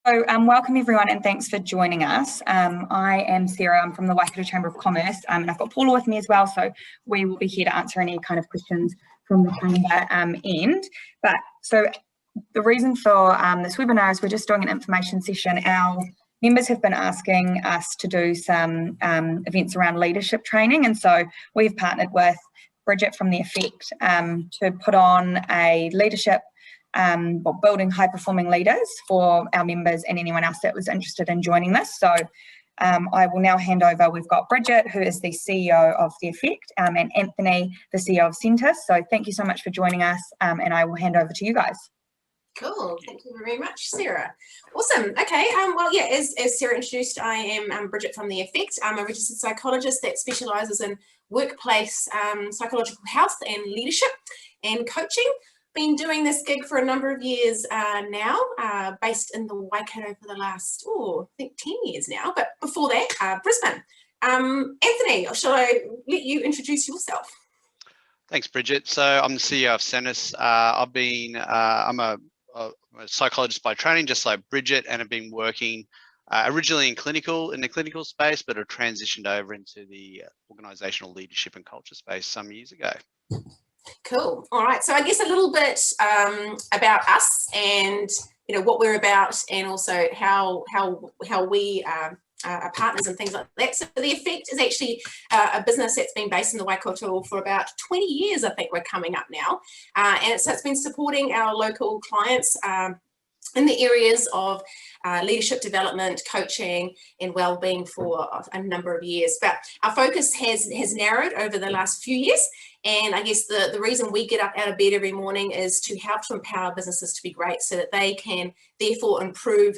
So welcome everyone and thanks for joining us. I am Sarah, I'm from the Waikato Chamber of Commerce and I've got Paula with me as well, so we will be here to answer any kind of questions from the Chamber end. So the reason for this webinar is we're just doing an information session. Our members have been asking us to do some events around leadership training, and so we've partnered with Bridget from The Effect to put on a leadership building high-performing leaders for our members and anyone else that was interested in joining this. So I will now hand over. We've got Bridget, who is the CEO of The Effect, and Anthony, the CEO of Centis. So thank you so much for joining us, and I will hand over to you guys. Cool, thank you very much, Sarah. Awesome. Okay, well, yeah, as Sarah introduced, I am Bridget from The Effect. I'm a registered psychologist that specialises in workplace psychological health and leadership and coaching. Been doing this gig for a number of years now, based in the Waikato for the last, I think 10 years now, but before that, Brisbane. Anthony, shall I let you introduce yourself? Thanks, Bridget. So I'm the CEO of Centis. I'm a psychologist by training, just like Bridget, and have been working originally in the clinical space, but have transitioned over into the organisational leadership and culture space some years ago. Cool. All right. So I guess a little bit about us and what we're about, and also how we are partners and things like that. So The Effect is actually a business that's been based in the Waikato for about 20 years. I think we're coming up now, and so it's been supporting our local clients in the areas of leadership development, coaching, and well-being for a number of years. But our focus has narrowed over the last few years. And I guess the reason we get up out of bed every morning is to help to empower businesses to be great, so that they can therefore improve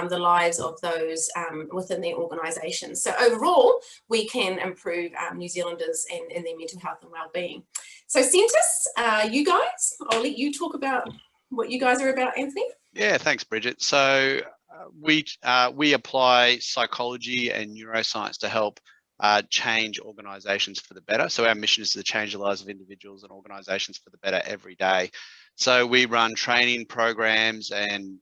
the lives of those within their organisations. So overall, we can improve New Zealanders and their mental health and well-being. So Centis, you guys, I'll let you talk about what you guys are about, Anthony. Yeah, thanks, Bridget. So we apply psychology and neuroscience to help change organisations for the better. So our mission is to change the lives of individuals and organisations for the better every day. So we run training programs and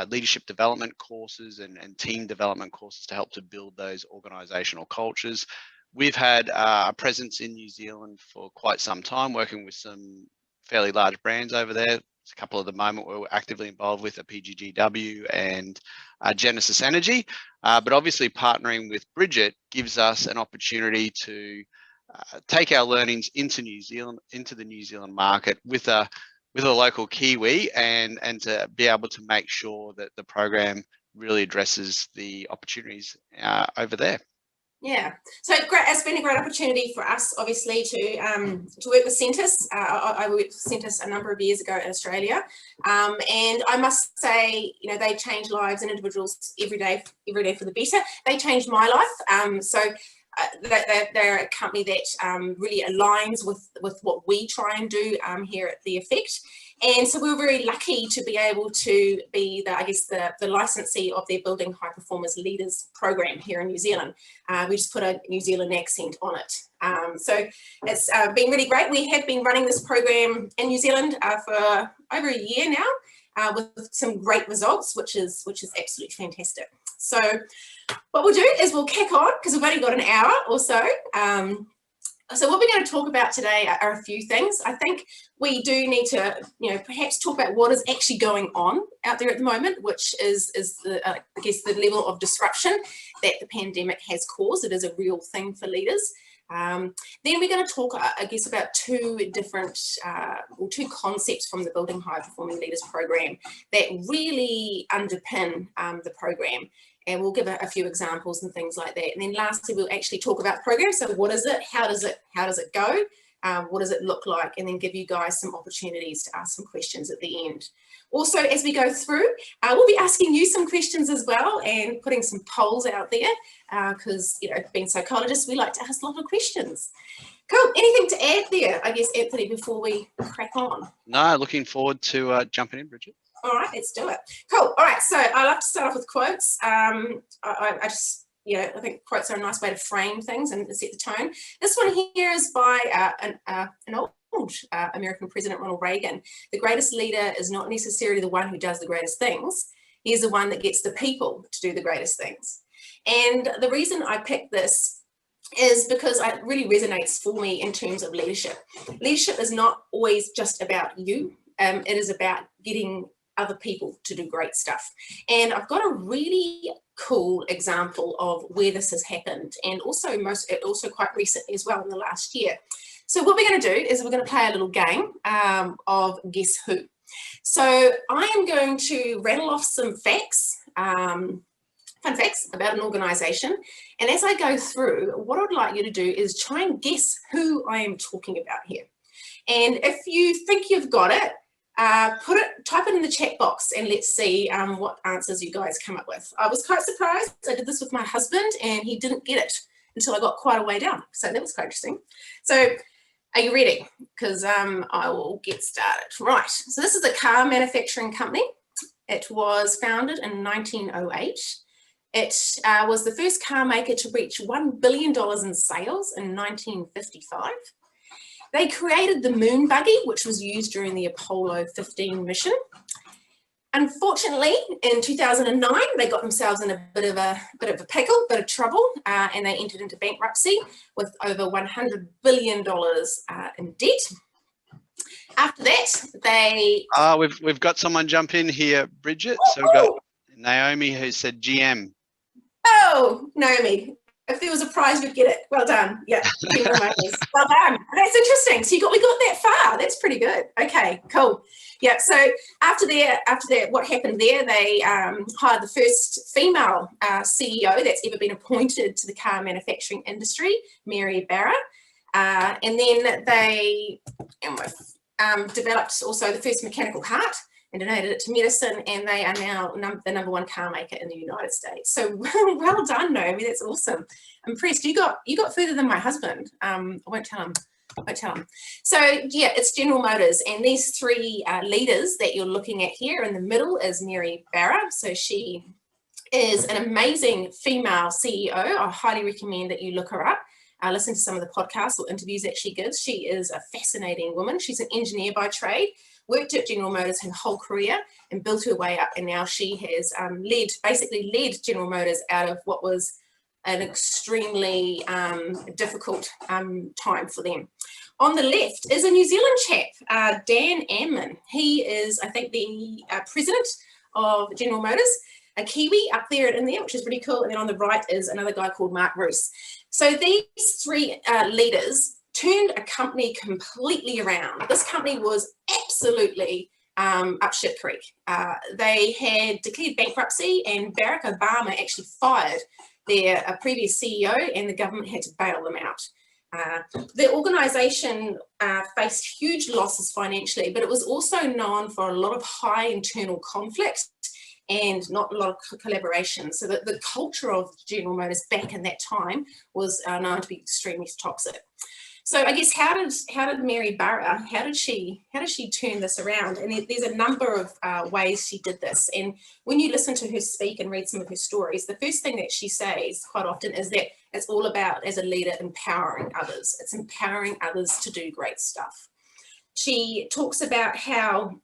leadership development courses and team development courses to help to build those organisational cultures. We've had a presence in New Zealand for quite some time, working with some fairly large brands over there. A couple at the moment we're actively involved with, a PGGW and Genesis Energy, but obviously partnering with Bridget gives us an opportunity to take our learnings into New Zealand, into the New Zealand market with a local Kiwi, and to be able to make sure that the program really addresses the opportunities over there. Yeah, so it's been a great opportunity for us, obviously, to work with Centis. I worked with Centis a number of years ago in Australia, and I must say, they change lives and individuals every day for the better. They changed my life. They're a company that really aligns with what we try and do here at The Effect. And so we were very lucky to be able to be the licensee of their Building High Performers Leaders program here in New Zealand. We just put a New Zealand accent on it. So it's been really great. We have been running this program in New Zealand for over a year now, with some great results, which is absolutely fantastic. So what we'll do is we'll kick on, because we've only got an hour or so. So what we're going to talk about today are a few things. I think we do need to, perhaps talk about what is actually going on out there at the moment, which is the level of disruption that the pandemic has caused. It is a real thing for leaders. Then we're going to talk, about two concepts from the Building High Performing Leaders program that really underpin the program. And we'll give a few examples and things like that. And then lastly, we'll actually talk about the program. So what is it? How does it go? What does it look like? And then give you guys some opportunities to ask some questions at the end. Also, as we go through, we'll be asking you some questions as well, and putting some polls out there, because, being psychologists, we like to ask a lot of questions. Cool. Anything to add there, I guess, Anthony, before we crack on? No, looking forward to jumping in, Bridget. All right, let's do it. Cool. All right, so I like to start off with quotes. I think quotes are a nice way to frame things and set the tone. This one here is by an old American President, Ronald Reagan. The greatest leader is not necessarily the one who does the greatest things. He's the one that gets the people to do the greatest things. And the reason I picked this is because it really resonates for me in terms of leadership. Leadership is not always just about you. It is about getting other people to do great stuff. And I've got a really cool example of where this has happened, and also quite recently as well in the last year. So what we're going to do is we're going to play a little game of Guess Who. So I am going to rattle off some facts, fun facts about an organisation, and as I go through, what I'd like you to do is try and guess who I am talking about here. And if you think you've got it, type it in the chat box and let's see what answers you guys come up with. I was quite surprised. I did this with my husband and he didn't get it until I got quite a way down. So that was quite interesting. So are you ready? Because I will get started. Right, so this is a car manufacturing company. It was founded in 1908. It was the first car maker to reach $1 billion in sales in 1955. They created the moon buggy, which was used during the Apollo 15 mission. Unfortunately, in 2009, they got themselves in a bit of a pickle, bit of trouble, and they entered into bankruptcy with over $100 billion in debt. After that, they... We've got someone jump in here, Bridget. So we've got Naomi who said GM. Oh, Naomi. If there was a prize, you'd get it. Well done. Yeah, General Motors. Well done. That's interesting. So we got that far. That's pretty good. Okay, cool. Yeah. So after that, what happened there? They hired the first female CEO that's ever been appointed to the car manufacturing industry, Mary Barra, and then they developed also the first mechanical heart and donated it to medicine, and they are now the #1 car maker in the United States. So well done, Naomi. That's awesome. I'm impressed. You got further than my husband. I won't tell him. So yeah, it's General Motors, and these three leaders that you're looking at here in the middle is Mary Barra. So she is an amazing female CEO. I highly recommend that you look her up. Listen to some of the podcasts or interviews that she gives. She is a fascinating woman. She's an engineer by trade, worked at General Motors her whole career and built her way up, and now she has led General Motors out of what was an extremely difficult time for them. On the left is a New Zealand chap, Dan Amman. He is, I think, the president of General Motors, a Kiwi up there in there, which is pretty cool. And then on the right is another guy called Mark Roos. So these three leaders turned a company completely around. This company was absolutely up shit creek. They had declared bankruptcy, and Barack Obama actually fired their previous CEO, and the government had to bail them out. The organisation faced huge losses financially, but it was also known for a lot of high internal conflict and not a lot of collaboration. So that the culture of General Motors back in that time was known to be extremely toxic. So I guess how did Mary Barra, how did she turn this around? And there's a number of ways she did this. And when you listen to her speak and read some of her stories, the first thing that she says quite often is that it's all about, as a leader, empowering others. It's empowering others to do great stuff. She talks about how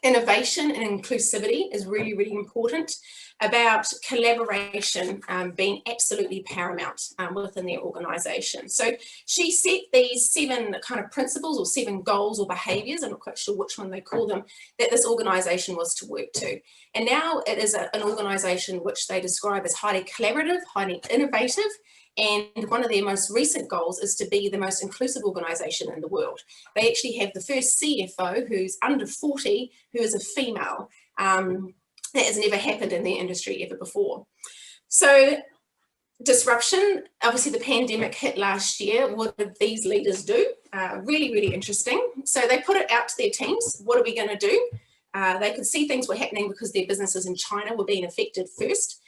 innovation and inclusivity is really, really important, about collaboration being absolutely paramount within their organisation. So she set these 7 kind of principles or 7 goals or behaviours, I'm not quite sure which one they call them, that this organisation was to work to. And now it is an organisation which they describe as highly collaborative, highly innovative, and one of their most recent goals is to be the most inclusive organisation in the world. They actually have the first CFO who's under 40, who is a female. That has never happened in their industry ever before. So disruption, obviously the pandemic hit last year. What did these leaders do? Really, really interesting. So they put it out to their teams. What are we going to do? They could see things were happening because their businesses in China were being affected first.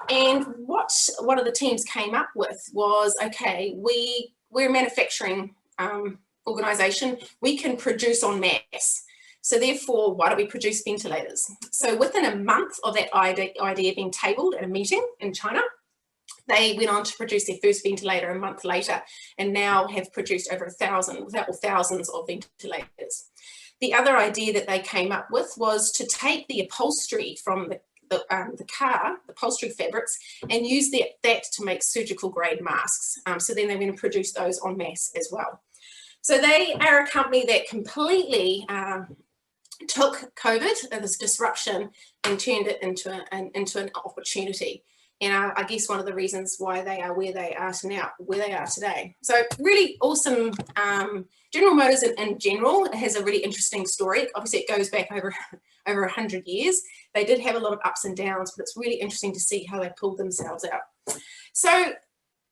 And what one of the teams came up with was, okay, we're a manufacturing organisation. We can produce en masse. So therefore, why don't we produce ventilators? So within a month of that idea being tabled at a meeting in China, they went on to produce their first ventilator a month later, and now have produced over 1,000 or thousands of ventilators. The other idea that they came up with was to take the upholstery from the car, the upholstery fabrics, and use that to make surgical grade masks. So then they're going to produce those en masse as well. So they are a company that completely took COVID, this disruption, and turned it into an opportunity. And I guess one of the reasons why they are where they are today. So really awesome. General Motors in general has a really interesting story. Obviously, it goes back over 100 years. They did have a lot of ups and downs, but it's really interesting to see how they pulled themselves out. So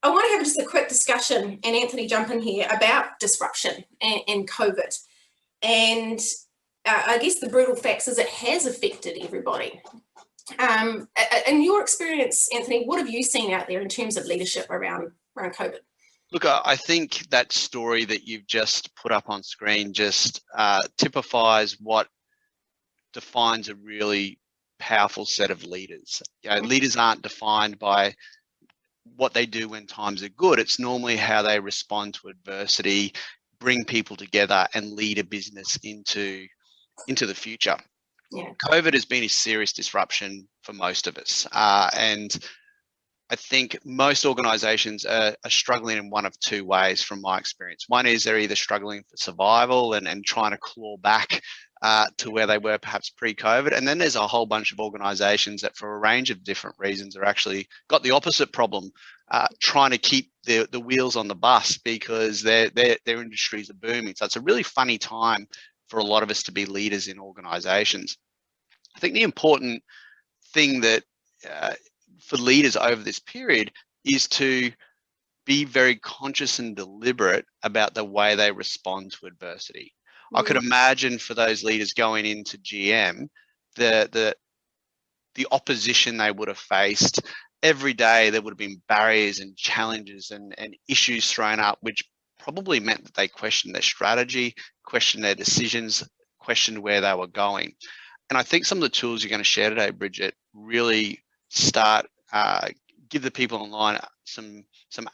I want to have just a quick discussion, and Anthony, jump in here, about disruption and COVID. And I guess the brutal facts is it has affected everybody. In your experience, Anthony, what have you seen out there in terms of leadership around COVID? Look, I think that story that you've just put up on screen just typifies what defines a really powerful set of leaders. You know, leaders aren't defined by what they do when times are good. It's normally how they respond to adversity, bring people together, and lead a business into the future. Yeah. COVID has been a serious disruption for most of us. And I think most organizations are struggling in one of two ways from my experience. One is they're either struggling for survival and trying to claw back to where they were perhaps pre-COVID. And then there's a whole bunch of organizations that for a range of different reasons are actually got the opposite problem, trying to keep the wheels on the bus because their industries are booming. So it's a really funny time for a lot of us to be leaders in organizations. I think the important thing that for leaders over this period is to be very conscious and deliberate about the way they respond to adversity. I could imagine for those leaders going into GM, the opposition they would have faced every day. There would have been barriers and challenges and issues thrown up, which probably meant that they questioned their strategy, questioned their decisions, questioned where they were going. And I think some of the tools you're going to share today, Bridget, really start give the people online some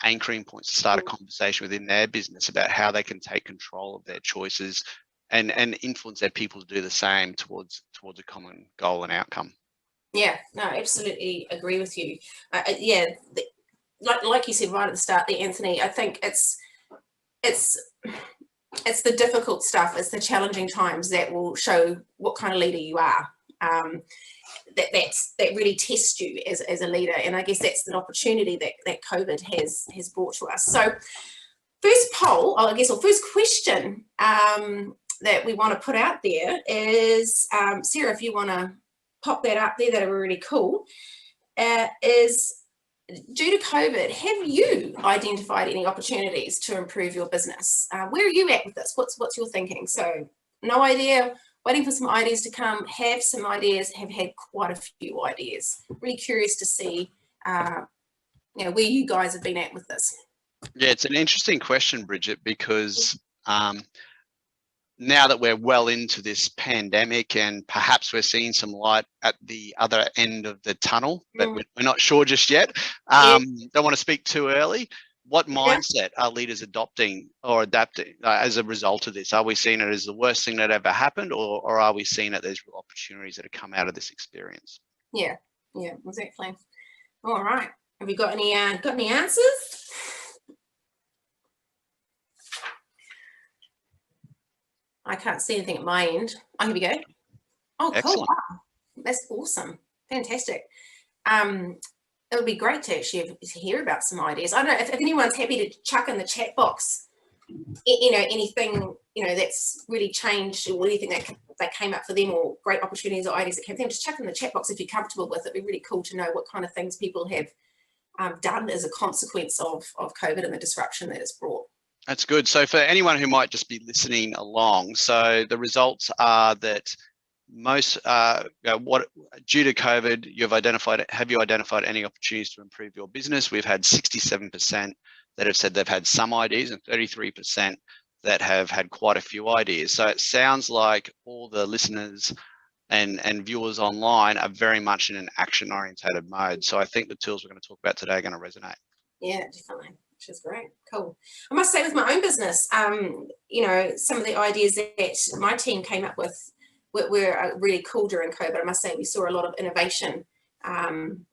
anchoring points to start a conversation within their business about how they can take control of their choices and influence their people to do the same towards a common goal and outcome. Yeah, no, absolutely agree with you. Like you said right at the start there, Anthony, I think it's the difficult stuff, it's the challenging times that will show what kind of leader you are. That really tests you as a leader, and I guess that's an opportunity that COVID has brought to us. So first poll, or first question that we want to put out there is, Sarah, if you want to pop that up there, that would be really cool, is due to COVID, have you identified any opportunities to improve your business? Where are you at with this? What's your thinking? So no idea, waiting for some ideas to come, have some ideas, have had quite a few ideas. Really curious to see where you guys have been at with this. Yeah, it's an interesting question, Bridget, because now that we're well into this pandemic and perhaps we're seeing some light at the other end of the tunnel, but we're not sure just yet. Don't want to speak too early. What mindset are leaders adopting or adapting as a result of this? Are we seeing it as the worst thing that ever happened, or are we seeing that there's real opportunities that have come out of this experience? Yeah, exactly. All right. Have you got any answers? I can't see anything at my end. Oh, here we go. Oh, excellent. Cool. Wow. That's awesome. Fantastic. It would be great to actually hear about some ideas. I don't know if anyone's happy to chuck in the chat box, anything, that's really changed or anything that came up for them, or great opportunities or ideas that came to them. Just chuck in the chat box if you're comfortable with it. It'd be really cool to know what kind of things people have done as a consequence of COVID and the disruption that it's brought. That's good. So for anyone who might just be listening along, so the results are that most due to COVID, have you identified any opportunities to improve your business? We've had 67% that have said they've had some ideas and 33% that have had quite a few ideas. So it sounds like all the listeners and viewers online are very much in an action-orientated mode. So I think the tools we're going to talk about today are going to resonate. Yeah, definitely. Which is great. Cool. I must say with my own business, some of the ideas that my team came up with were really cool during COVID. I must say we saw a lot of innovation And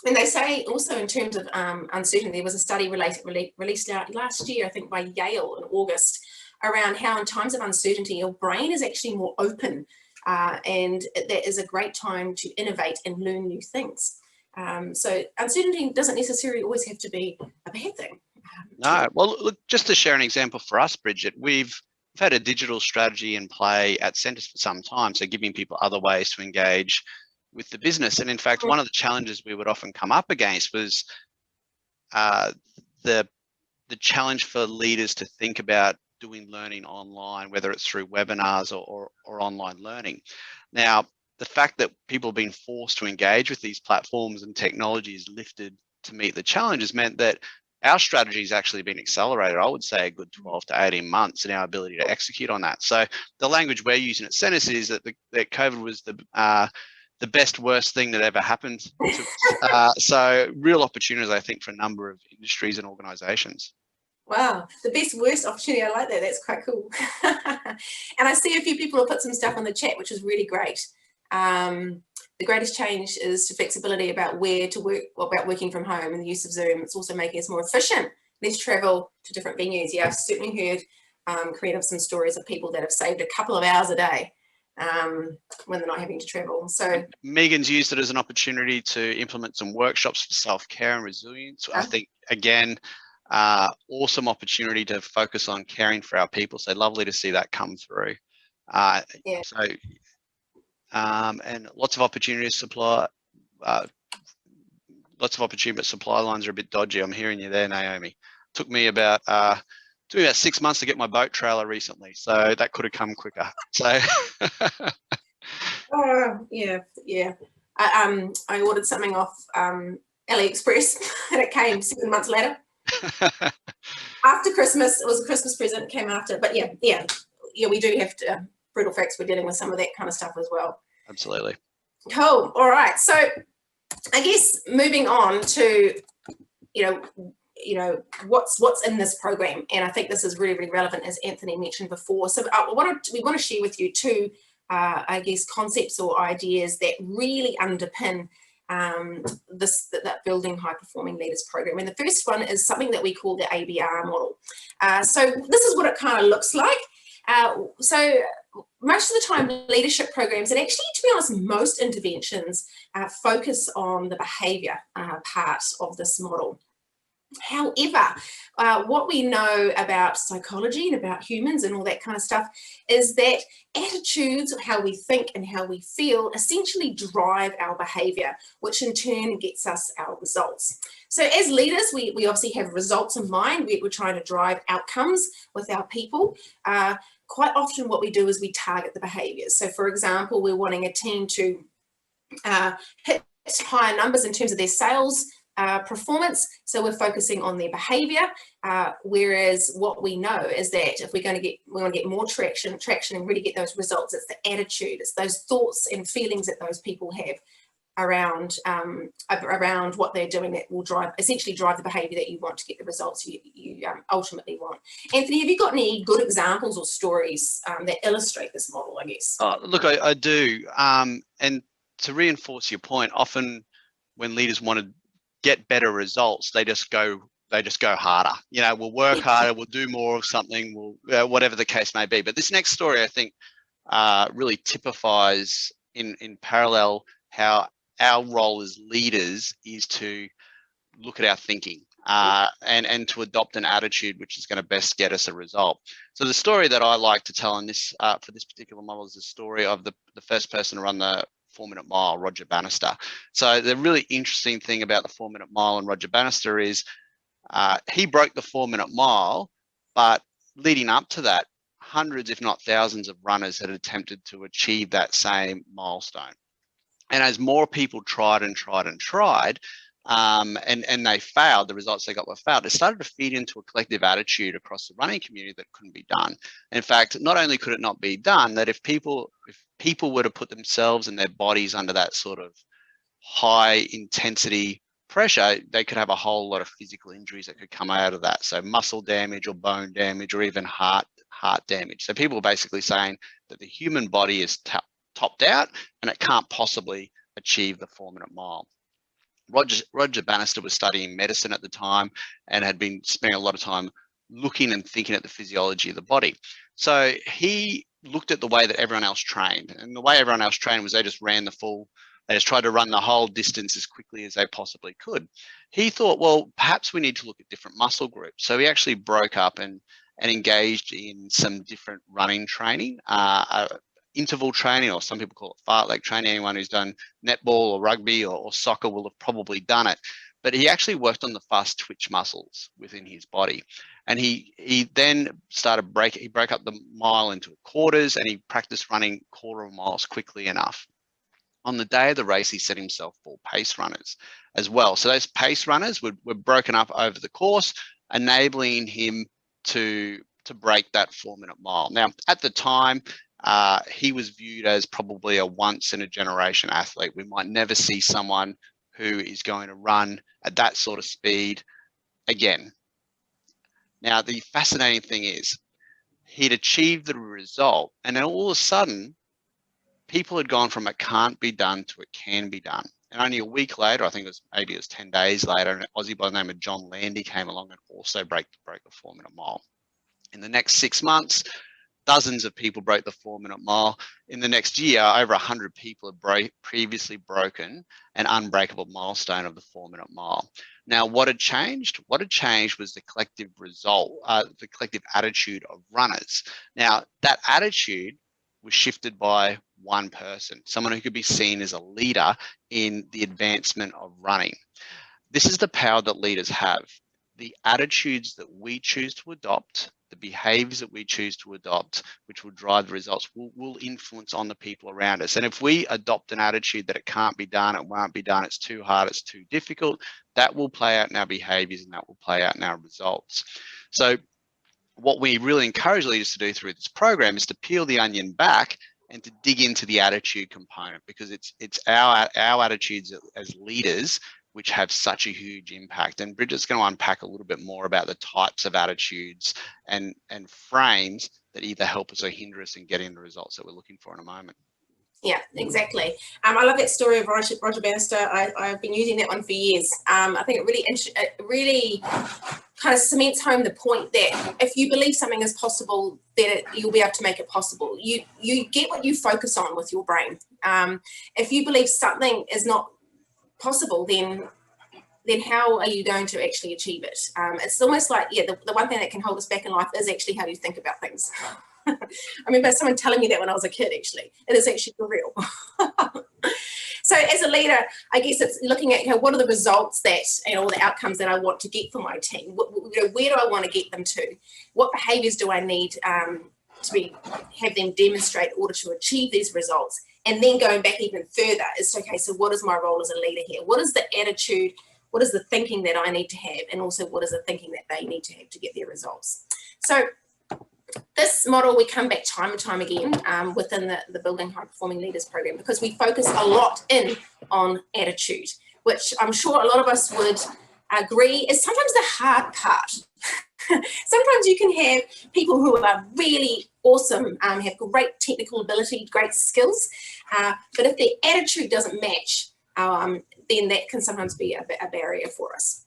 they say also in terms of uncertainty, there was a study released out last year, I think by Yale in August, around how in times of uncertainty, your brain is actually more open, and that is a great time to innovate and learn new things. So uncertainty doesn't necessarily always have to be a bad thing. No, well, look, just to share an example for us, Bridget, we've had a digital strategy in play at Centres for some time, so giving people other ways to engage with the business. And in fact, one of the challenges we would often come up against was the challenge for leaders to think about doing learning online, whether it's through webinars or online learning. Now, the fact that people have been forced to engage with these platforms and technologies lifted to meet the challenges meant that our strategy has actually been accelerated, I would say a good 12 to 18 months in our ability to execute on that. So the language we're using at Centres is that that COVID was the best, worst thing that ever happened to us. So real opportunities, I think, for a number of industries and organisations. Wow, the best, worst opportunity. I like that. That's quite cool. And I see a few people have put some stuff on the chat, which is really great. The greatest change is to flexibility about where to work, about working from home and the use of Zoom. It's also making us more efficient, less travel to different venues. Yeah, I've certainly heard creative some stories of people that have saved a couple of hours a day when they're not having to travel. So Megan's used it as an opportunity to implement some workshops for self-care and resilience. I think, again, awesome opportunity to focus on caring for our people. So lovely to see that come through. yeah. So, and lots of opportunities to supply, lots of opportunity, but supply lines are a bit dodgy. I'm hearing you there, Naomi. Took me about 6 months to get my boat trailer recently, so that could have come quicker. So yeah. I ordered something off AliExpress and it came 7 months later. After Christmas. It was a Christmas present, came after, but yeah, we do have to, brutal facts, we're dealing with some of that kind of stuff as well. Absolutely. Cool. All right, so I guess moving on to what's in this program, and I think this is really, really relevant, as Anthony mentioned before. So we want to share with you two I guess concepts or ideas that really underpin that building high performing leaders program. And the first one is something that we call the Abr model. So this is what it kind of looks like. So most of the time leadership programs, and actually to be honest most interventions, focus on the behaviour part of this model. However, what we know about psychology and about humans and all that kind of stuff is that attitudes, how we think and how we feel, essentially drive our behaviour, which in turn gets us our results. So as leaders, we obviously have results in mind. We're trying to drive outcomes with our people. Quite often what we do is we target the behaviours. So for example, we're wanting a team to hit higher numbers in terms of their sales performance, so we're focusing on their behavior, whereas what we know is that if we want to get more traction and really get those results, it's the attitude, it's those thoughts and feelings that those people have around what they're doing that will essentially drive the behavior that you want to get the results you ultimately want. Anthony, have you got any good examples or stories that illustrate this model, I guess? Look, I do, and to reinforce your point, often when leaders want to get better results, they just go harder. We'll work harder, we'll do more of something, we'll whatever the case may be. But this next story, I think, really typifies in parallel how our role as leaders is to look at our thinking and to adopt an attitude which is going to best get us a result. So the story that I like to tell on this for this particular model is the story of the first person to run the 4-minute mile, Roger Bannister. So the really interesting thing about the 4-minute mile and Roger Bannister is he broke the 4-minute mile, but leading up to that, hundreds, if not thousands of runners had attempted to achieve that same milestone. And as more people tried and they failed, the results they got were failed, it started to feed into a collective attitude across the running community that couldn't be done. In fact, not only could it not be done, that if people were to put themselves and their bodies under that sort of high intensity pressure, they could have a whole lot of physical injuries that could come out of that. So muscle damage or bone damage or even heart damage. So people were basically saying that the human body is topped out and it can't possibly achieve the 4-minute mile. Roger Bannister was studying medicine at the time and had been spending a lot of time looking and thinking at the physiology of the body. So he looked at the way that everyone else trained, and the way everyone else trained was they just tried to run the whole distance as quickly as they possibly could. He thought, well, perhaps we need to look at different muscle groups. So he actually broke up and engaged in some different running training, interval training, or some people call it fartlek training. Anyone who's done netball or rugby or soccer will have probably done it. But he actually worked on the fast twitch muscles within his body. And he then he broke up the mile into quarters, and he practiced running quarter miles quickly enough. On the day of the race, he set himself 4 pace runners as well. So those pace runners were broken up over the course, enabling him to break that 4-minute mile. Now, at the time, he was viewed as probably a once-in-a-generation athlete. We might never see someone who is going to run at that sort of speed again. Now, the fascinating thing is he'd achieved the result, and then all of a sudden, people had gone from it can't be done to it can be done. And only a week later, I think it was 10 days later, an Aussie by the name of John Landy came along and also broke the 4-minute mile. In the next 6 months, dozens of people broke the 4-minute mile. In the next year, over 100 people had previously broken an unbreakable milestone of the 4-minute mile. Now, what had changed? What had changed was the collective the collective attitude of runners. Now, that attitude was shifted by one person, someone who could be seen as a leader in the advancement of running. This is the power that leaders have. The attitudes that we choose to adopt, the behaviors that we choose to adopt, which will drive the results, will influence on the people around us. And if we adopt an attitude that it can't be done, it won't be done, it's too hard, it's too difficult, that will play out in our behaviors and that will play out in our results. So what we really encourage leaders to do through this program is to peel the onion back and to dig into the attitude component, because it's our attitudes as leaders which have such a huge impact. And Bridget's going to unpack a little bit more about the types of attitudes and frames that either help us or hinder us in getting the results that we're looking for in a moment. Yeah, exactly. I love that story of Roger Bannister. I've been using that one for years. I think it really kind of cements home the point that if you believe something is possible, then you'll be able to make it possible. You get what you focus on with your brain. If you believe something is not possible, then how are you going to actually achieve it? It's almost like, the one thing that can hold us back in life is actually how you think about things. I remember someone telling me that when I was a kid, actually. It is actually for real. So as a leader, I guess it's looking at what are the results that, or the outcomes that I want to get for my team. Where do I want to get them to? What behaviours do I need to have them demonstrate in order to achieve these results? And then going back even further is, okay, so what is my role as a leader here? What is the attitude? What is the thinking that I need to have? And also what is the thinking that they need to have to get their results? So this model, we come back time and time again within the Building High Performing Leaders program, because we focus a lot on attitude, which I'm sure a lot of us would agree is sometimes the hard part. Sometimes you can have people who are really awesome, have great technical ability, great skills, but if their attitude doesn't match, then that can sometimes be a barrier for us.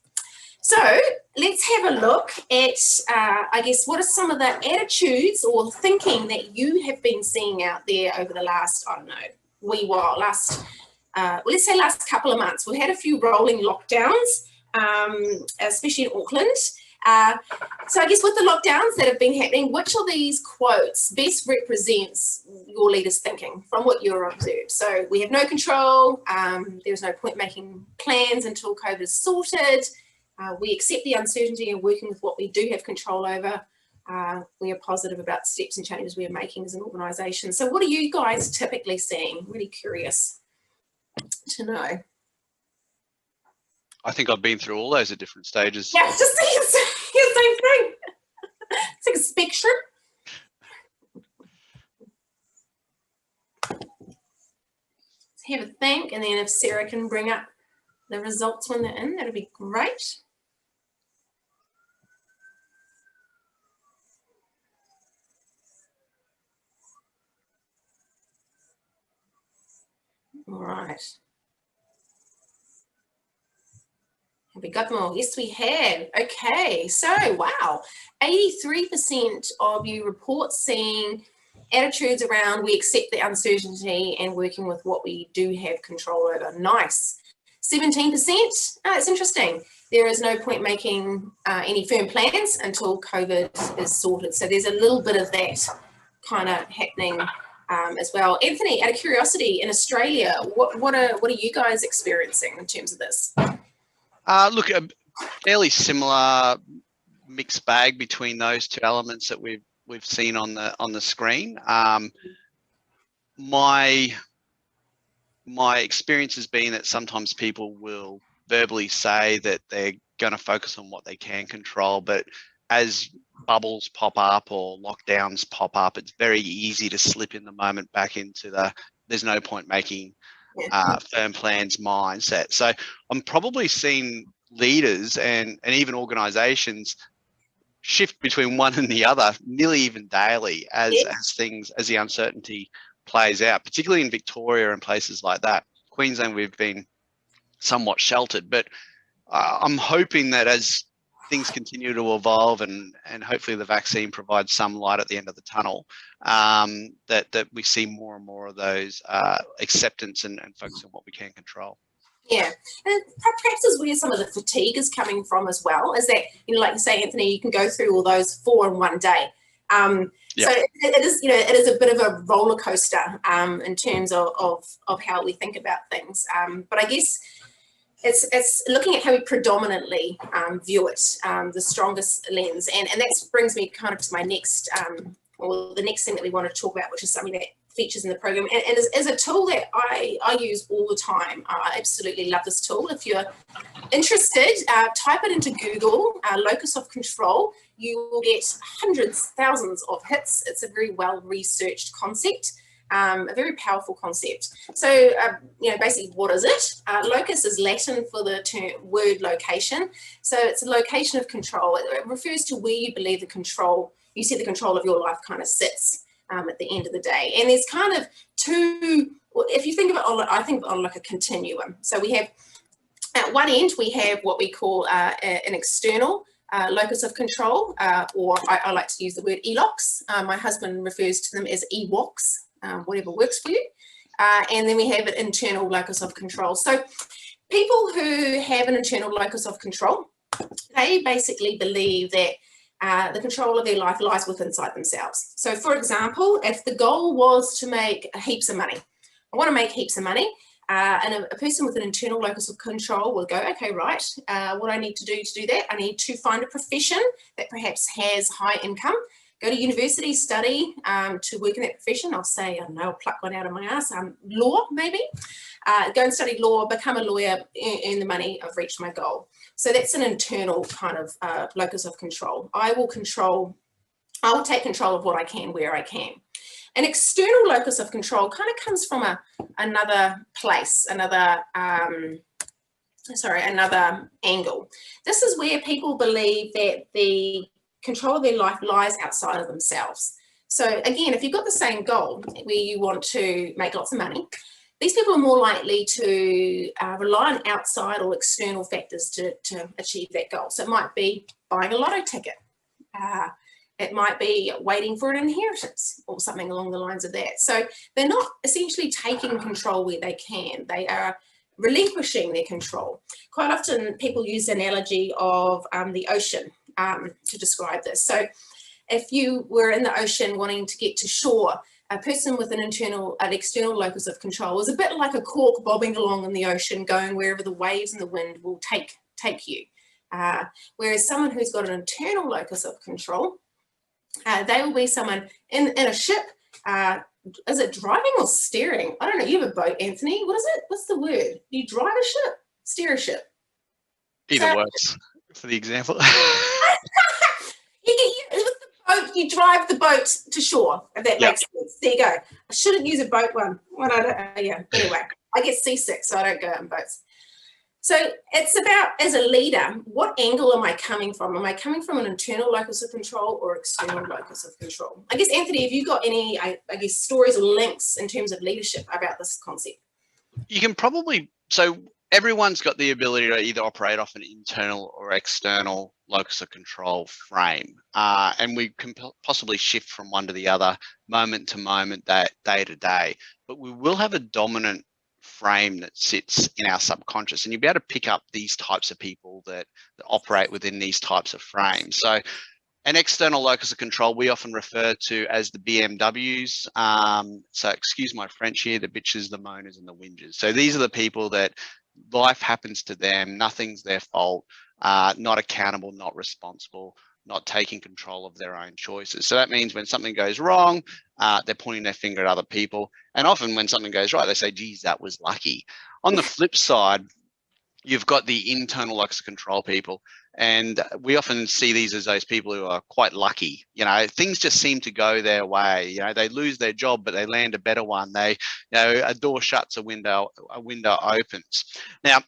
So let's have a look at, I guess, what are some of the attitudes or thinking that you have been seeing out there over the last, I don't know, wee while, let's say last couple of months. We've had a few rolling lockdowns, especially in Auckland. So I guess with the lockdowns that have been happening, which of these quotes best represents your leaders' thinking from what you've observed? So we have no control, there's no point making plans until COVID is sorted, we accept the uncertainty and working with what we do have control over, we are positive about steps and changes we are making as an organisation. So what are you guys typically seeing? Really curious to know. I think I've been through all those at different stages. Yeah, just the same thing. It's like a spectrum. Let's have a think, and then if Sarah can bring up the results when they're in, that'll be great. All right. Have we got them all? Yes, we have. Okay, so wow, 83% of you report seeing attitudes around we accept the uncertainty and working with what we do have control over. Nice. 17%, it's interesting. There is no point making any firm plans until COVID is sorted. So there's a little bit of that kind of happening as well. Anthony, out of curiosity, in Australia, what are you guys experiencing in terms of this? Look, a fairly similar mixed bag between those two elements that we've seen on the screen. My experience has been that sometimes people will verbally say that they're going to focus on what they can control, but as bubbles pop up or lockdowns pop up, it's very easy to slip in the moment back into there's no point making firm plans mindset. So I'm probably seeing leaders and even organizations shift between one and the other nearly even daily as the uncertainty plays out, particularly in Victoria and places like that. Queensland, we've been somewhat sheltered, but I'm hoping that as things continue to evolve and hopefully the vaccine provides some light at the end of the tunnel, that we see more and more of those acceptance and focus on what we can control. Yeah, and perhaps is where some of the fatigue is coming from as well, is that, like you say, Anthony, you can go through all those 4 in one day. So it is a bit of a roller coaster in terms of how we think about things. But I guess it's looking at how we predominantly view it, the strongest lens. And that brings me kind of to my next, or the next thing that we want to talk about, which is something that features in the program and is a tool that I use all the time. I absolutely love this tool. If you're interested, type it into Google, Locus of Control. You will get hundreds, thousands of hits. It's a very well-researched concept, a very powerful concept. So, basically, what is it? Locus is Latin for the word location. So it's a location of control. It refers to where you believe you see the control of your life kind of sits at the end of the day. And there's kind of two, if you think of it I think of it on like a continuum. So we have, at one end, we have what we call an external locus of control, or I like to use the word ELOCs. My husband refers to them as EWOCs, whatever works for you. And then we have an internal locus of control. So people who have an internal locus of control, they basically believe that the control of their life lies within inside themselves. So for example, if the goal was to make heaps of money, I want to make heaps of money, and a person with an internal locus of control will go, okay, right, what I need to do that, I need to find a profession that perhaps has high income, go to university, study to work in that profession. I'll say, I don't know, I'll pluck one out of my ass, law maybe. Go and study law, become a lawyer, earn the money, I've reached my goal. So that's an internal kind of locus of control. I will take control of what I can, where I can. An external locus of control kind of comes from another place, another angle. This is where people believe that the control of their life lies outside of themselves. So again, if you've got the same goal where you want to make lots of money, these people are more likely to rely on outside or external factors to achieve that goal. So it might be buying a lotto ticket. It might be waiting for an inheritance or something along the lines of that. So they're not essentially taking control where they can. They are relinquishing their control. Quite often people use the analogy of the ocean to describe this. So if you were in the ocean wanting to get to shore, a person with an external locus of control is a bit like a cork bobbing along in the ocean, going wherever the waves and the wind will take you. Whereas someone who's got an internal locus of control, they will be someone in a ship. Is it driving or steering? I don't know. You have a boat, Anthony. What is it? What's the word? You drive a ship? Steer a ship? Either works for the example. You drive the boat to shore, if that makes sense. There you go. I shouldn't use a boat one. Anyway, I get seasick, so I don't go on boats. So it's about, as a leader, what angle am I coming from? Am I coming from an internal locus of control or external locus of control? I guess, Anthony, have you got any, I guess, stories or links in terms of leadership about this concept? You can probably, so everyone's got the ability to either operate off an internal or external locus of control frame. And we can possibly shift from one to the other, moment to moment, day to day. But we will have a dominant frame that sits in our subconscious, and you'll be able to pick up these types of people that operate within these types of frames. So an external locus of control we often refer to as the BMWs. So excuse my French here, the bitches, the moaners, and the whingers. So these are the people that life happens to them, nothing's their fault, not accountable, not responsible, not taking control of their own choices. So that means when something goes wrong, they're pointing their finger at other people. And often when something goes right, they say, geez, that was lucky. On the flip side, you've got the internal locus of control people. And we often see these as those people who are quite lucky. You know, things just seem to go their way. You know, they lose their job, but they land a better one. They, you know, a door shuts, a window opens. Now,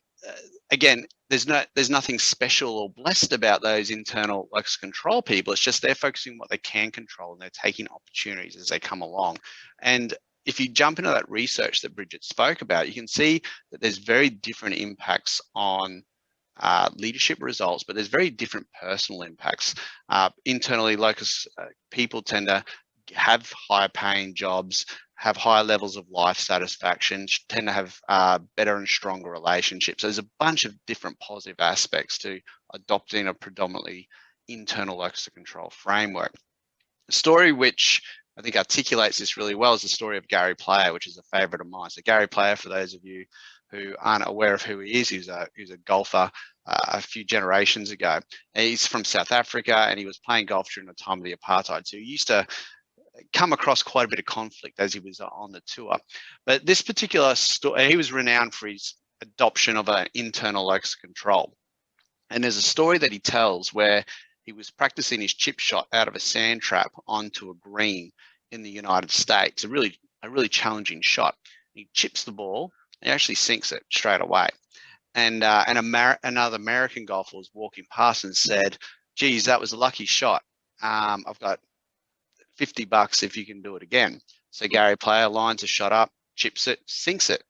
again, there's nothing special or blessed about those internal locus of control people. It's just they're focusing on what they can control, and they're taking opportunities as they come along. And if you jump into that research that Bridget spoke about, you can see that there's very different impacts on leadership results, but there's very different personal impacts. Internally, locus people tend to have higher paying jobs, have higher levels of life satisfaction, tend to have better and stronger relationships. So there's a bunch of different positive aspects to adopting a predominantly internal locus of control framework. The story which I think articulates this really well is the story of Gary Player, which is a favorite of mine. So Gary Player, for those of you who aren't aware of who he is, he's a golfer a few generations ago. And he's from South Africa, and he was playing golf during the time of the apartheid. So he used to come across quite a bit of conflict as he was on the tour. But this particular story, he was renowned for his adoption of an internal locus of control. And there's a story that he tells where he was practicing his chip shot out of a sand trap onto a green in the United States, a really challenging shot. He chips the ball, he actually sinks it straight away. And another American golfer was walking past and said, geez, that was a lucky shot. I've got $50 if you can do it again. So Gary Player lines a shot up, chips it, sinks it.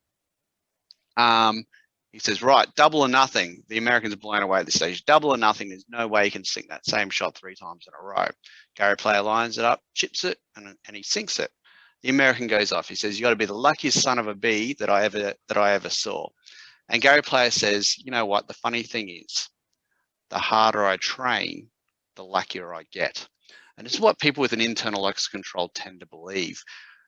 He says, right, double or nothing. The Americans are blown away at this stage. Double or nothing. There's no way you can sink that same shot 3 times in a row. Gary Player lines it up, chips it, and he sinks it. The American goes off. He says, you got to be the luckiest son of a bee that I ever saw. And Gary Player says, you know what? The funny thing is, the harder I train, the luckier I get. And this is what people with an internal locus of control tend to believe.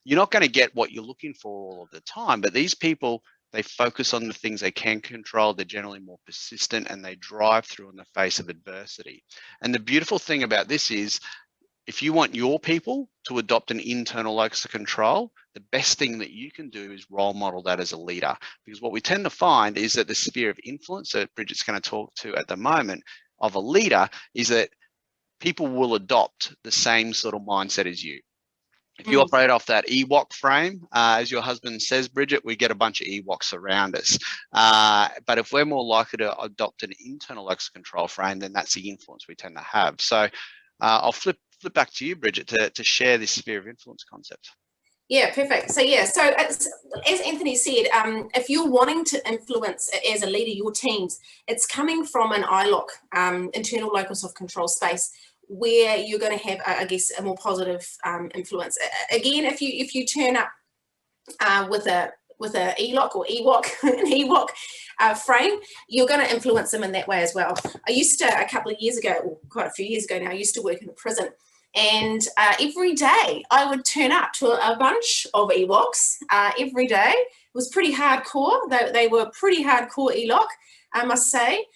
You're not going to get what you're looking for all of the time, but these people, they focus on the things they can control. They're generally more persistent, and they drive through in the face of adversity. And the beautiful thing about this is, if you want your people to adopt an internal locus of control, the best thing that you can do is role model that as a leader. Because what we tend to find is that the sphere of influence that Bridget's going to talk to at the moment of a leader is that people will adopt the same sort of mindset as you. If you operate off that Ewok frame, as your husband says, Bridget, we get a bunch of Ewoks around us. But if we're more likely to adopt an internal locus of control frame, then that's the influence we tend to have. So I'll flip back to you, Bridget, to share this sphere of influence concept. Yeah, perfect. So as Anthony said, if you're wanting to influence as a leader your teams, it's coming from an ILOC, internal locus of control space, where you're going to have, I guess, a more positive influence. Again, if you turn up with a ELOC or Ewok, an Ewok frame, you're going to influence them in that way as well. I used to, a couple of years ago, or quite a few years ago now, I used to work in a prison, and every day I would turn up to a bunch of Ewoks every day. It was pretty hardcore. They were pretty hardcore ELOC, I must say.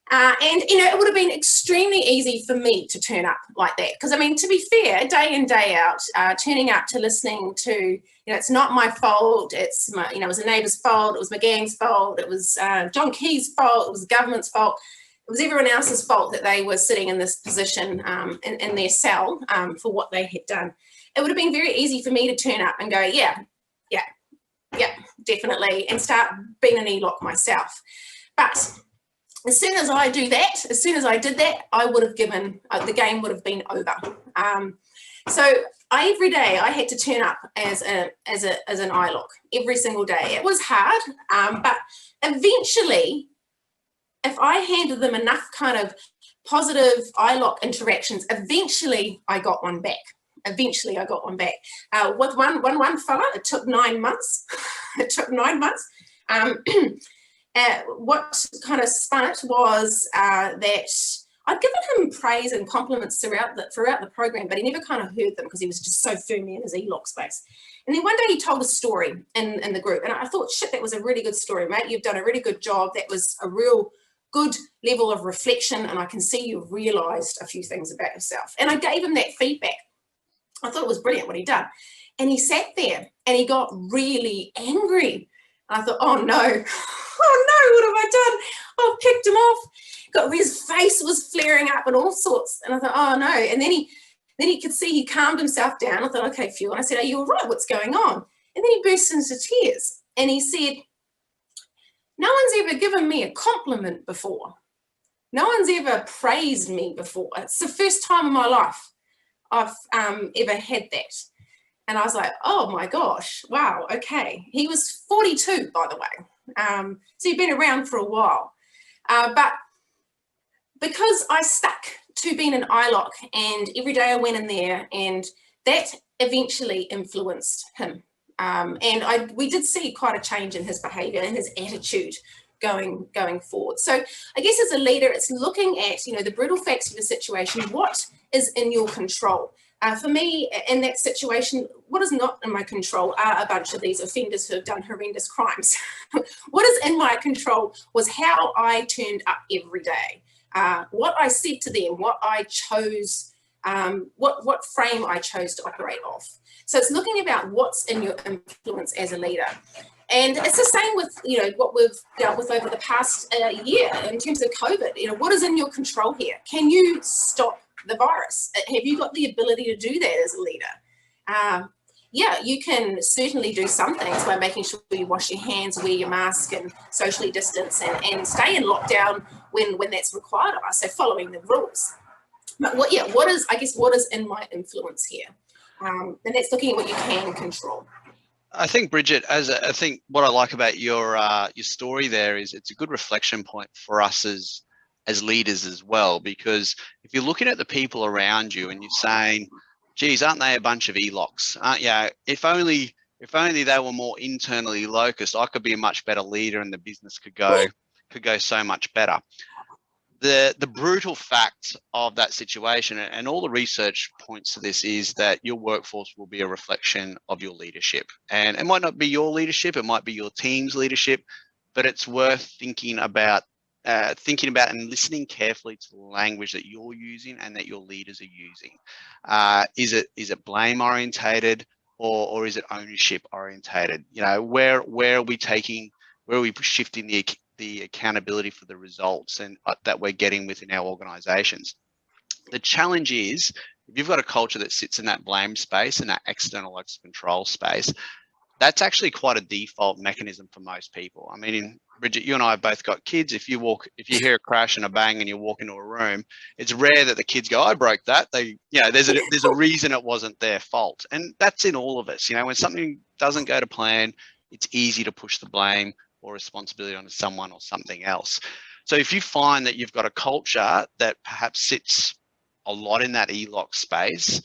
And, you know, it would have been extremely easy for me to turn up like that. Because, I mean, to be fair, day in, day out, turning up to listening to, you know, it's not my fault. It's my, you know, it was a neighbour's fault. It was my gang's fault. It was John Key's fault. It was the government's fault. It was everyone else's fault that they were sitting in this position in their cell for what they had done. It would have been very easy for me to turn up and go, yeah, definitely, and start being an ELOC myself. But as soon as I did that, I would have given, the game would have been over. So every day I had to turn up as an ILOC every single day. It was hard, but eventually, if I handed them enough kind of positive ILOC interactions, eventually I got one back. With one fella, it took 9 months. It took 9 months. What kind of spun it was that I'd given him praise and compliments throughout the program, but he never kind of heard them because he was just so firmly in his ELOC space. And then one day he told a story in the group, and I thought, shit, that was a really good story, mate. You've done a really good job. That was a real good level of reflection, and I can see you've realised a few things about yourself. And I gave him that feedback. I thought it was brilliant what he'd done. And he sat there and he got really angry. I thought, oh no, what have I done? I've kicked him off. His face was flaring up and all sorts. And I thought, oh no. And then he could see he calmed himself down. I thought, okay, phew. And I said, are you all right? What's going on? And then he burst into tears and he said, no one's ever given me a compliment before. No one's ever praised me before. It's the first time in my life I've ever had that. And I was like, oh my gosh, wow, okay. He was 42, by the way. So he'd been around for a while. But because I stuck to being an ILOC and every day I went in there, and that eventually influenced him. And we did see quite a change in his behaviour and his attitude going forward. So I guess as a leader, it's looking at, the brutal facts of the situation. What is in your control? For me, in that situation, what is not in my control are a bunch of these offenders who have done horrendous crimes. What is in my control was how I turned up every day, what I said to them, what I chose, what frame I chose to operate off. So it's looking about what's in your influence as a leader. And it's the same with, what we've dealt with over the past year in terms of COVID. What is in your control here? Can you stop the virus? Have you got the ability to do that as a leader? Yeah, you can certainly do some things by making sure you wash your hands, wear your mask and socially distance and stay in lockdown when that's required of us, so following the rules. But what is in my influence here? And that's looking at what you can control. I think, Bridget, I think what I like about your story there is it's a good reflection point for us as leaders as well, because if you're looking at the people around you and you're saying, geez, aren't they a bunch of ELOCs? Aren't you? If only they were more internally locused, I could be a much better leader and the business could go so much better. The brutal fact of that situation, and all the research points to this, is that your workforce will be a reflection of your leadership. And it might not be your leadership, it might be your team's leadership, but it's worth thinking about and listening carefully to the language that you're using and that your leaders are using. Is it blame orientated or is it ownership orientated? Where are we shifting the accountability for the results and that we're getting within our organizations? The challenge is, if you've got a culture that sits in that blame space and that external locus of control space, that's actually quite a default mechanism for most people. I mean, Bridget, you and I have both got kids. If you hear a crash and a bang and you walk into a room, it's rare that the kids go, I broke that. There's a reason it wasn't their fault. And that's in all of us. When something doesn't go to plan, it's easy to push the blame or responsibility onto someone or something else. So if you find that you've got a culture that perhaps sits a lot in that ELOC space,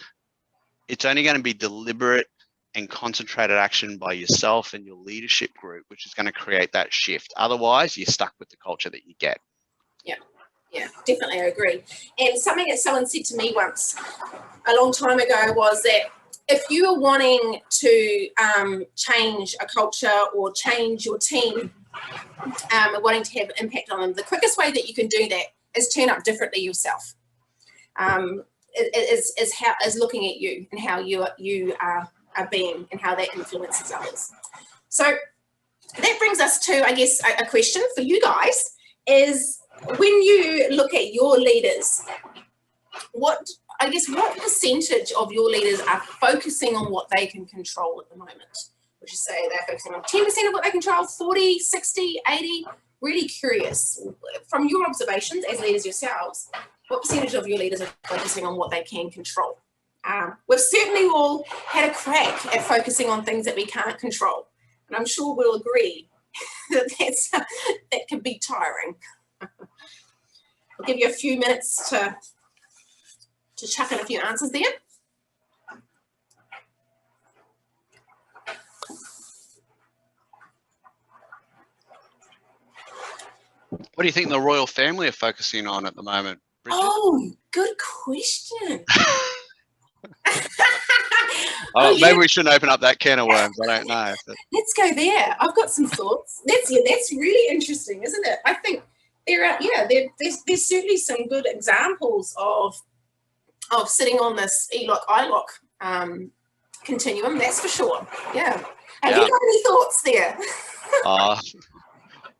it's only going to be deliberate and concentrated action by yourself and your leadership group, which is going to create that shift. Otherwise, you're stuck with the culture that you get. Yeah, definitely, I agree. And something that someone said to me once a long time ago was that if you are wanting to change a culture or change your team and wanting to have an impact on them, the quickest way that you can do that is turn up differently yourself. Is looking at you and how you are being and how that influences others. So that brings us to, I guess, a question for you guys is, when you look at your leaders, what percentage of your leaders are focusing on what they can control at the moment? Would you say they're focusing on 10% of what they control, 40, 60, 80? Really curious. From your observations as leaders yourselves, what percentage of your leaders are focusing on what they can control We've certainly all had a crack at focusing on things that we can't control. And I'm sure we'll agree that that can be tiring. I'll give you a few minutes to chuck in a few answers there. What do you think the royal family are focusing on at the moment, Bridget? Oh, good question. Oh, yeah. maybe we shouldn't open up that can of worms. I don't know. But... Let's go there. I've got some thoughts. That's really interesting, isn't it? I think there's certainly some good examples of sitting on this ELOC-ILOC continuum. That's for sure. Yeah. Have you got any thoughts there?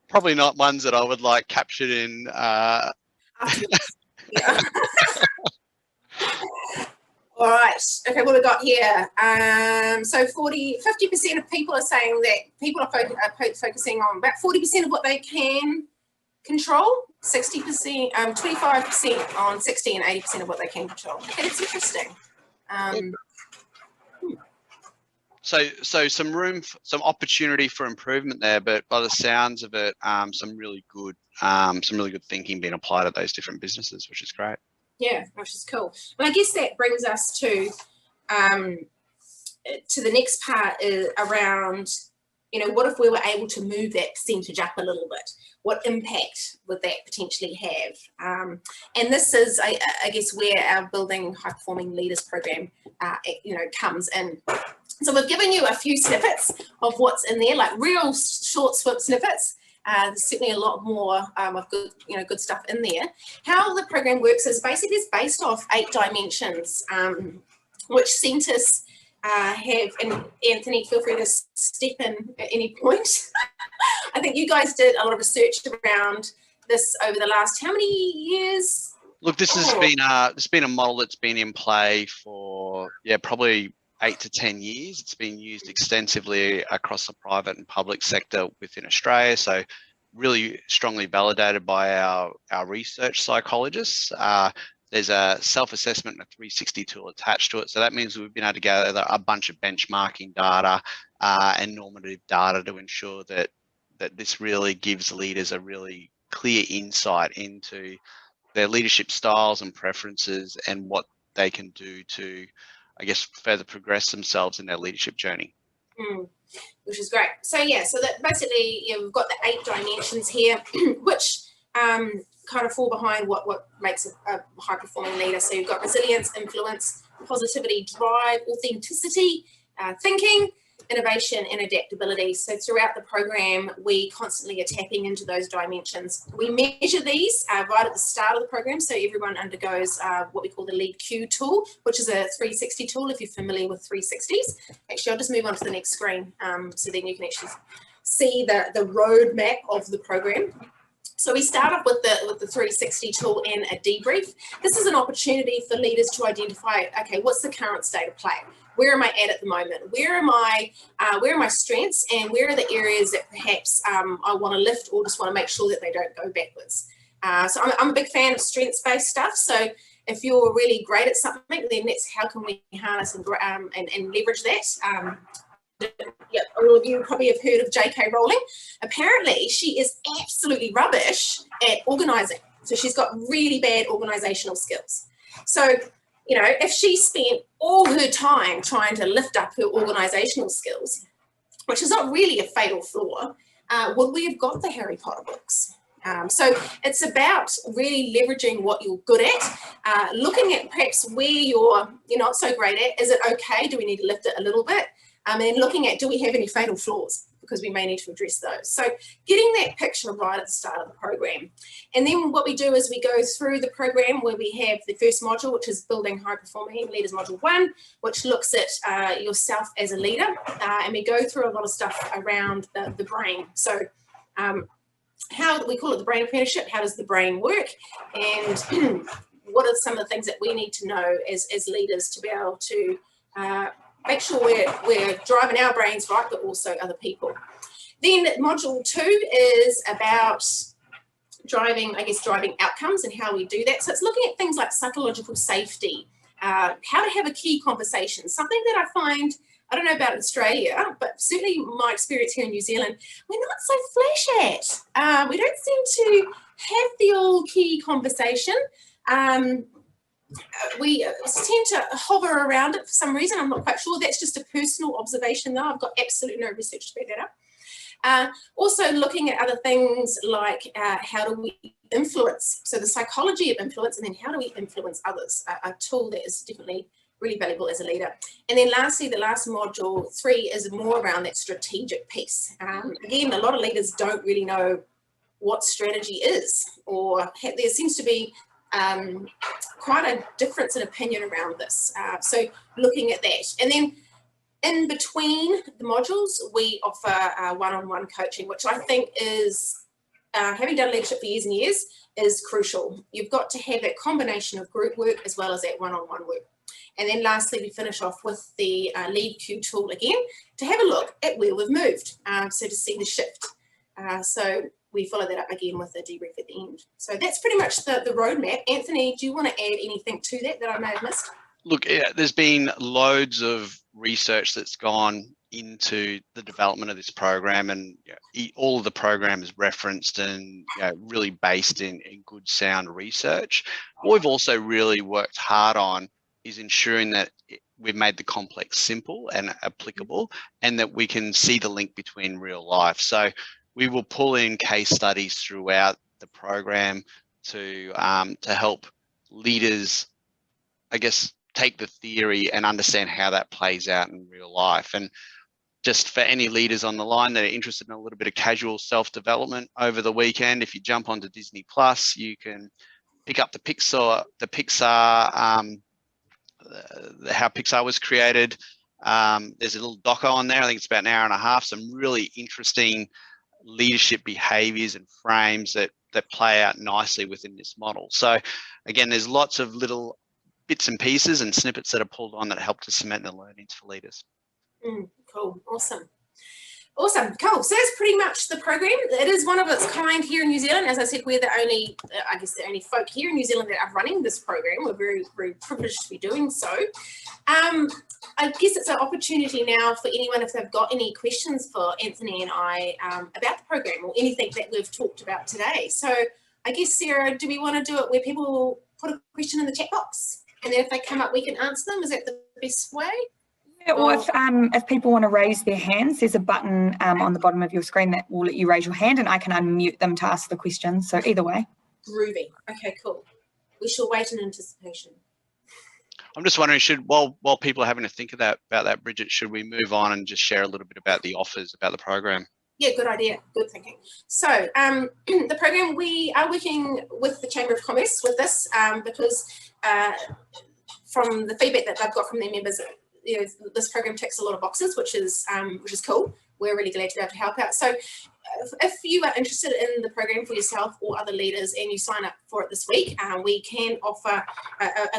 Probably not ones that I would like captured in. Yeah. All right. Okay, what we got here? So 50% of people are saying that people are focusing on about 40% of what they can control, 60%, 25% on 60 and 80% of what they can control. Okay, that's interesting. So some room, some opportunity for improvement there, but by the sounds of it, some really good thinking being applied at those different businesses, which is great. Yeah, which is cool. And I guess that brings us to the next part around, what if we were able to move that percentage up a little bit? What impact would that potentially have? And this is, I guess, where our Building High Performing Leaders program, comes in. So we've given you a few snippets of what's in there, like real short snippets. There's certainly a lot more of good stuff in there. How the program works is basically it's based off 8 dimensions, which scientists have, and Anthony, feel free to step in at any point. I think you guys did a lot of research around this over the last how many years? Look, this has been a model that's been in play for probably 8 to 10 years. It's been used extensively across the private and public sector within Australia. So really strongly validated by our research psychologists. There's a self-assessment and a 360 tool attached to it. So that means we've been able to gather a bunch of benchmarking data and normative data to ensure that this really gives leaders a really clear insight into their leadership styles and preferences and what they can do to, I guess, further progress themselves in their leadership journey. Which is great. So that basically we've got the 8 dimensions here, which kind of fall behind what makes a high performing leader. So you've got resilience, influence, positivity, drive, authenticity, thinking, innovation, and adaptability. So throughout the program, we constantly are tapping into those dimensions. We measure these right at the start of the program. So everyone undergoes what we call the Lead Q tool, which is a 360 tool if you're familiar with 360s. Actually, I'll just move on to the next screen so then you can actually see the roadmap of the program. So we start off with the 360 tool and a debrief. This is an opportunity for leaders to identify, okay, what's the current state of play? Where am I at the moment? Where are my strengths, and where are the areas that perhaps I want to lift or just want to make sure that they don't go backwards? So I'm a big fan of strengths-based stuff. So if you're really great at something, then that's how can we harness and leverage that. All of you probably have heard of J.K. Rowling. Apparently, she is absolutely rubbish at organising. So she's got really bad organisational skills. So, if she spent all her time trying to lift up her organisational skills, which is not really a fatal flaw, would we have got the Harry Potter books? So it's about really leveraging what you're good at, looking at perhaps where you're not so great at. Is it okay? Do we need to lift it a little bit? And looking at, do we have any fatal flaws? Because we may need to address those. So getting that picture right at the start of the program. And then what we do is we go through the program where we have the first module, which is Building High Performing Leaders Module 1, which looks at yourself as a leader. And we go through a lot of stuff around the brain. So how we call it the brain apprenticeship. How does the brain work? And what are some of the things that we need to know as leaders to be able to make sure we're driving our brains right, but also other people. Then module 2 is about driving outcomes and how we do that. So it's looking at things like psychological safety, how to have a key conversation. Something that I find, I don't know about Australia, but certainly my experience here in New Zealand, we're not so flash at. We don't seem to have the old key conversation. We tend to hover around it for some reason. I'm not quite sure. That's just a personal observation, though. I've got absolutely no research to back that up. Also looking at other things like how do we influence? So the psychology of influence, and then how do we influence others? A tool that is definitely really valuable as a leader. And then lastly, the last module 3 is more around that strategic piece. Again, a lot of leaders don't really know what strategy is, or there seems to be quite a difference in opinion around this. So looking at that. And then in between the modules, we offer one-on-one coaching, which I think is, having done leadership for years and years, is crucial. You've got to have that combination of group work as well as that one-on-one work. And then lastly, we finish off with the Lead Q tool again to have a look at where we've moved, so to see the shift. So we follow that up again with a debrief at the end. So that's pretty much the roadmap. Anthony, do you want to add anything to that I may have missed? Look, there's been loads of research that's gone into the development of this program, and all of the program is referenced and really based in good sound research. What we've also really worked hard on is ensuring that we've made the complex simple and applicable, and that we can see the link between real life. So we will pull in case studies throughout the program to help leaders, I guess, take the theory and understand how that plays out in real life. And just for any leaders on the line that are interested in a little bit of casual self-development over the weekend, if you jump onto Disney Plus, you can pick up the Pixar, how Pixar was created. There's a little doco on there. I think it's about an hour and a half. Some really interesting leadership behaviors and frames that play out nicely within this model. So again, there's lots of little bits and pieces and snippets that are pulled on that help to cement the learnings for leaders. Cool, awesome, cool. So that's pretty much the program. It is one of its kind here in New Zealand. As I said, we're the only, the only folk here in New Zealand that are running this program. We're very, very privileged to be doing so. I guess it's an opportunity now for anyone, if they've got any questions for Anthony and I about the program or anything that we've talked about today. So I guess, Sarah, do we want to do it where people put a question in the chat box, and then if they come up, we can answer them? Is that the best way? Yeah, or if people want to raise their hands, there's a button on the bottom of your screen that will let you raise your hand, and I can unmute them to ask the question. So either way. Groovy. Okay, cool. We shall wait in anticipation. I'm just wondering, while people are having to think about that, Bridget, should we move on and just share a little bit about the offers, about the program? Yeah, good idea. Good thinking. So the program, we are working with the Chamber of Commerce with this because from the feedback that they've got from their members, this program ticks a lot of boxes, which is cool. We're really glad to be able to help out. So if you are interested in the program for yourself or other leaders and you sign up for it this week, we can offer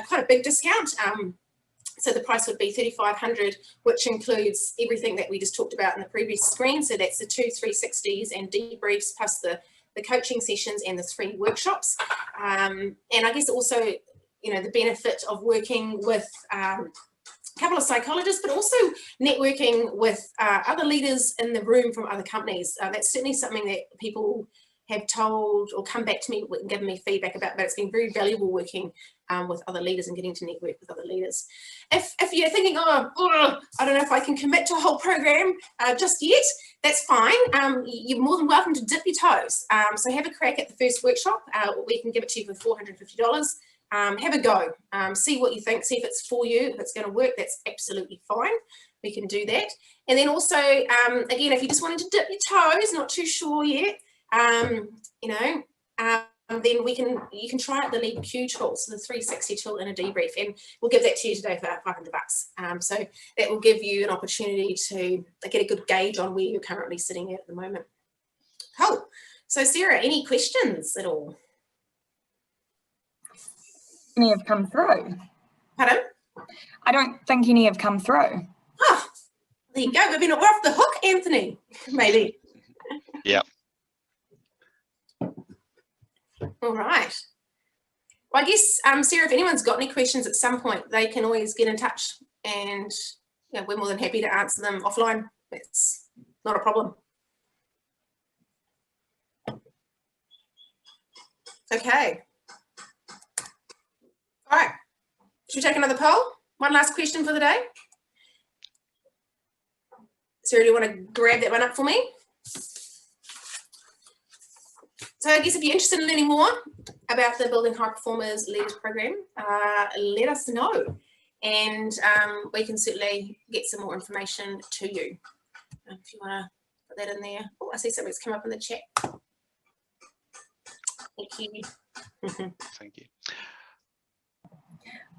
quite a big discount. So the price would be $3,500, which includes everything that we just talked about in the previous screen. So that's the 2 360s and debriefs, plus the coaching sessions and the 3 workshops. And I guess also, the benefit of working with a couple of psychologists, but also networking with other leaders in the room from other companies. That's certainly something that people have told or come back to me and given me feedback about, but it's been very valuable working with other leaders and getting to network with other leaders. If you're thinking, I don't know if I can commit to a whole program just yet, that's fine. You're more than welcome to dip your toes. So have a crack at the first workshop. We can give it to you for $450. Have a go, see what you think, see if it's for you, if it's going to work. That's absolutely fine. We can do that. And then also, again, if you just wanted to dip your toes, not too sure yet, then you can try out the Lead Q tool, so the 360 tool and a debrief, and we'll give that to you today for $500. So that will give you an opportunity to get a good gauge on where you're currently sitting at the moment. Cool. So Sarah, any questions at all? Any have come through. Pardon? I don't think any have come through. Oh, there you go. We're off the hook, Anthony, maybe. Yeah. All right. Well, I guess, Sarah, if anyone's got any questions at some point, they can always get in touch, and we're more than happy to answer them offline. It's not a problem. Okay. All right. Should we take another poll? One last question for the day. Sarah, do you want to grab that one up for me? So I guess if you're interested in learning more about the Building High Performers Leaders Program, let us know, and we can certainly get some more information to you. If you want to put that in there. Oh, I see something's come up in the chat. Thank you. Thank you.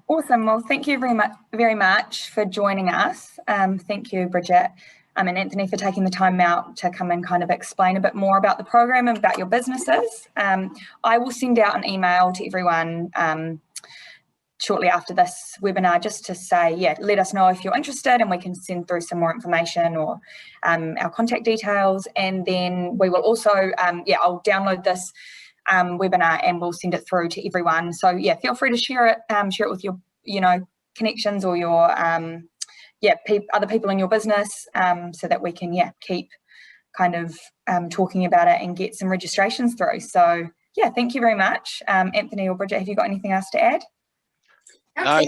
Awesome. Well, thank you very much for joining us. Thank you, Bridget. And Anthony, for taking the time out to come and kind of explain a bit more about the program and about your businesses. I will send out an email to everyone shortly after this webinar, just to say, let us know if you're interested, and we can send through some more information or our contact details. And then we will also, I'll download this webinar and we'll send it through to everyone. So feel free to share it with your, connections or your, other people in your business, so that we can, keep kind of talking about it and get some registrations through. So thank you very much. Anthony or Bridget, have you got anything else to add? No,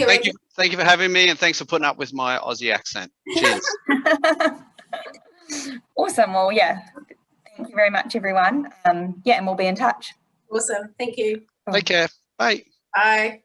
thank you for having me, and thanks for putting up with my Aussie accent. Cheers. Awesome. Well, thank you very much, everyone. And we'll be in touch. Awesome. Thank you. Take care. Bye. Bye.